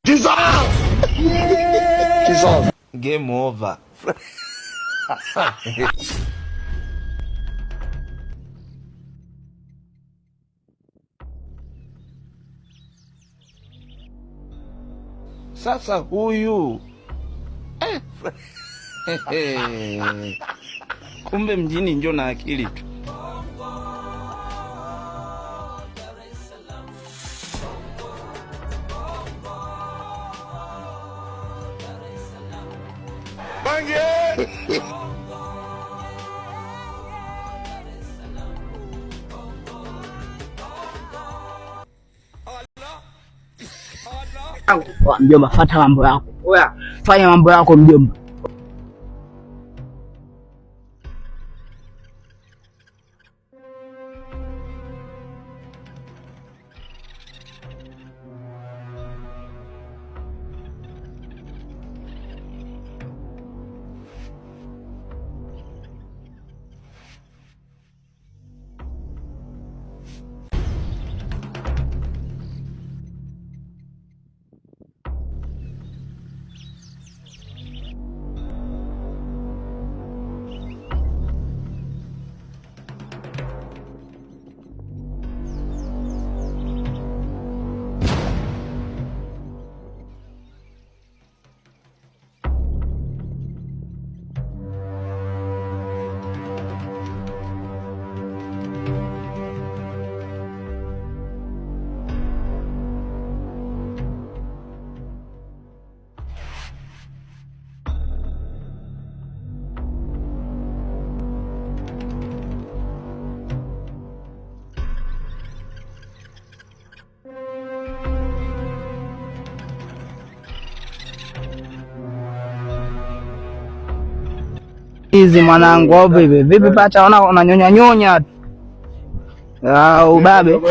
Jesus. Game over. Sasa huyu kumbe mjini njo na akili tu. Mjomba, fata mambo yako. Oya, fanya mambo yako mjomba. Hizi mwanangu au vipi pacha unanyonya nyonya tu. Ubabe.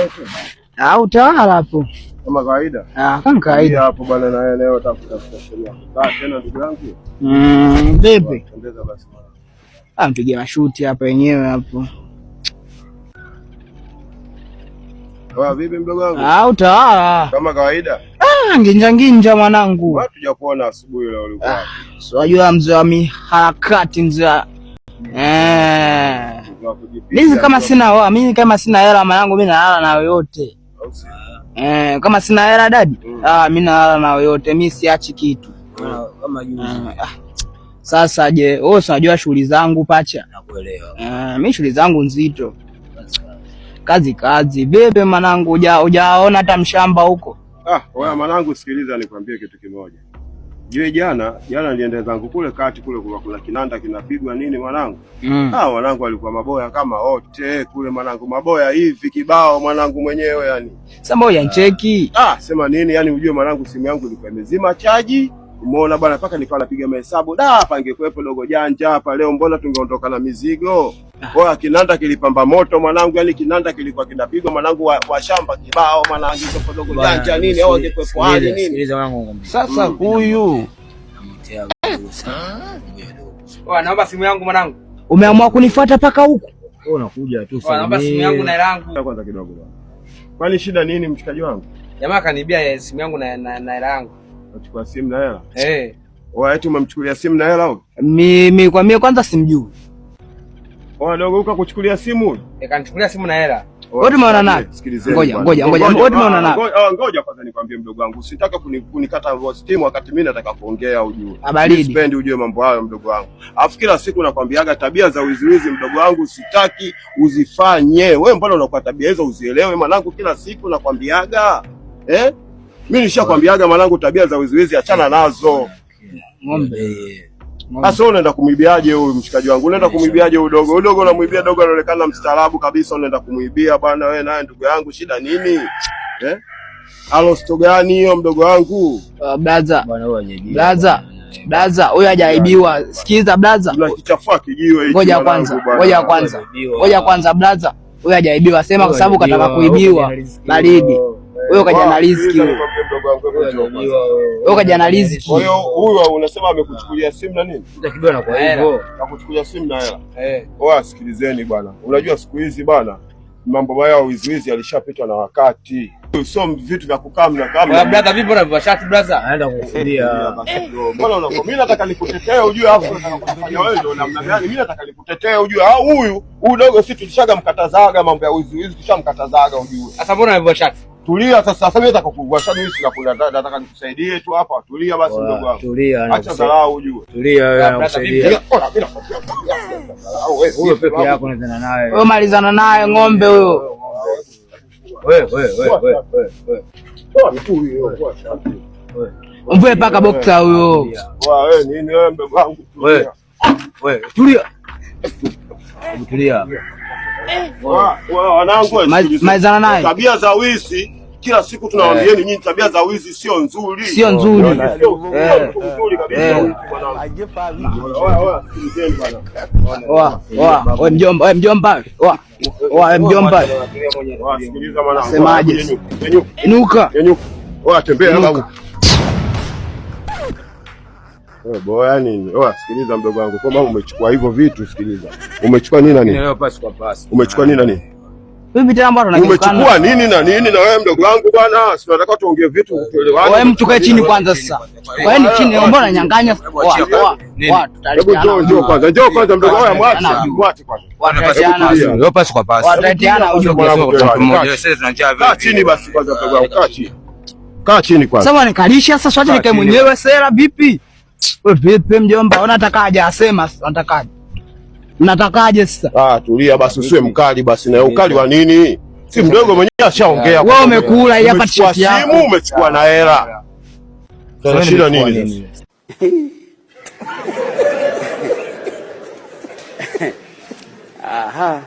Utawala hapo. Kama kawaida. Kama kawaida. Hapo bwana na leo tafuta sheria. Tena ndugu yangu. Vipi? Ongeza basi. Mpigie mashuti hapa wenyewe hapo. Vipi mdogo wangu? Utawala. Kama kawaida. Nginja mwanangu. Watu hujakuona asubuhi leo ulikuwa. Unajua mzee wa miharakati mzee. Mimi kama sina hela mwanangu, mimi nalala na yoyote. Kama sina hela dadi, mimi nalala na yoyote, mimi siachi kitu. Kama juzi. Sasa je, wewe unajua shughuli zangu pacha? Nakuelewa. Mimi shughuli zangu nzito. Kazi. Vipi mwanangu, hujaona hata mshamba huko? Wewe mwanangu, sikiliza nikwambie kitu kimoja. Jiwe jana nilienda zangu kule kati kule kuna kinanda kinapigwa nini mwanangu? Mwanangu alikuwa maboya kama wote kule mwanangu, maboya hivi kibao mwanangu mwenyewe yani. Sasa mbona unacheki? Sema nini yani, ujue mwanangu simu yangu ilikuwa imezima chaji. Umeona bwana, mpaka nikawa napiga mahesabu. Hapa ingekuepo dogo janja hapa leo, mbona tungeondoka na mizigo. Kwa kinanda kilipamba moto mwanangu, yani kinanda kilikuwa kinapigwa mwanangu wa shamba kibao mwanangu, kwa dogo janja nini au ingekuepo hali nini. Sikiliza mwanangu. Sasa huyu naomba simu yangu mwanangu. Umeamua kunifuata paka huko? Unakuja tu sasa. Naomba simu yangu na hela yangu. Kwanza kidogo bwana. Kwani shida nini mshikaji wangu? Jamaa kanibia simu yangu na hela yangu. Unachukua simu na hela? Eti umemchukulia simu na hela au? Mimi kwanza simjui. Dogo uka kuchukulia simu huyu? Kanichukulia simu na hela. Wote tumeona naye. Ngoja. Wote tumeona naye. Ngoja kwanza nikwambie mdogo wangu. Usitaka kunikata simu wakati mimi nataka kuongea ujue. Sipendi ujue mambo hayo mdogo wangu. Alafu kila siku nakwambiaga tabia za wizi mdogo wangu sitaki uzifanye. Wewe mbona unakuwa tabia hizo uzielewe mwanangu, kila siku nakwambiaga. Mimi nishakwambiaga mwanangu, tabia za wizi achana nazo. Ng'ombe. Sasa unaenda kumwibiaje huyu mshikaji wangu? Unaenda kumwibiaje huyu dogo? Dogo unamwibia, dogo anaonekana mstaarabu kabisa, unaenda kumwibia bwana wewe naye ndugu yangu, shida nini? Sto gani hiyo mdogo wangu? Blaza, huyu hajaibiwa. Sikiza blaza. Unakichafua kijiwe hichi. Ngoja kwanza blaza. Huyu hajaibiwa, sema kwa sababu kataka kuibiwa. Baridi. Wewe kaja na riziki wewe. Wewe kaja na riziki. Kwa hiyo huyu unasema amekuchukulia simu na nini? Nitakibiwa na kwa hivyo. Akakuchukulia simu na hela. Sikilizeni bwana. Unajua siku hizi bwana, mambo ya wizi alishapitwa na wakati. Sio vitu vya kukaa mnakaa. Brother vipi unavaa shati brother? Naenda kukusudia. Mbona unakuwa mimi nataka nikutetee ujue hapo nataka kufanya wewe ndio namna gani? Mimi nataka nikutetee ujue huyu dogo sisi tulishaga mkatazaga mambo ya wizi tushamkatazaga ujue. Sasa mbona unavaa shati? Tulia sasa mimi nataka kukuvua shati mimi sina kuna nataka nikusaidie tu hapa. Tulia basi mdogo wangu. Tulia. Acha dharau ujue. Tulia wewe nakusaidia. Wewe peke yako unazana naye. Wewe malizana naye ng'ombe huyo. Wewe. Mvue paka boksa huyo. Wewe nini wewe mdogo wangu? Wewe. Tulia. Tulia. Wanangu malizana naye. Tabia za wizi kila siku tunawaambieni nyinyi tabia za wizi sio nzuri. Sio nzuri. Nzuri kabisa wizi bwana. Wewe mjomba. Mjomba. Sikiliza mwanangu. Semaje? Inuka. Wewe tembea babu. Wewe boya nini? Sikiliza mdogo wangu. Kwa maana umechukua hivyo vitu sikiliza. Umechukua nini na nini? Leo pasi kwa pasi. Umechukua nini na nini? Wewe tena bwana unakikana. Umechukua nini na nini na wewe mdogo wangu bwana? Si tunataka tuongee vitu tuelewane. Wewe mtukae chini kwanza sasa. Wewe ni chini mbona nyang'anya? Hebu njoo kwanza mdogo wangu mwache kwanza. Watatiana. Leo pasi kwa pasi. Watatiana ujue mmoja. Sasa tunajaa vipi? Kaa chini basi kwanza mdogo wangu kaa chini. Kaa chini kwanza. Sasa nikalisha sasa swaje nikae mwenyewe sera vipi? Wewe vipi mjomba? Unatakaje asema unatakaje? Mnatakaje sasa? Tulia basi usiwe mkali basi na ukali wa nini? Si mdogo mwenyewe ashaongea. Wewe umekula hii hapa tishati yako. Simu umechukua na hela. Sasa shida nini sasa? Aha.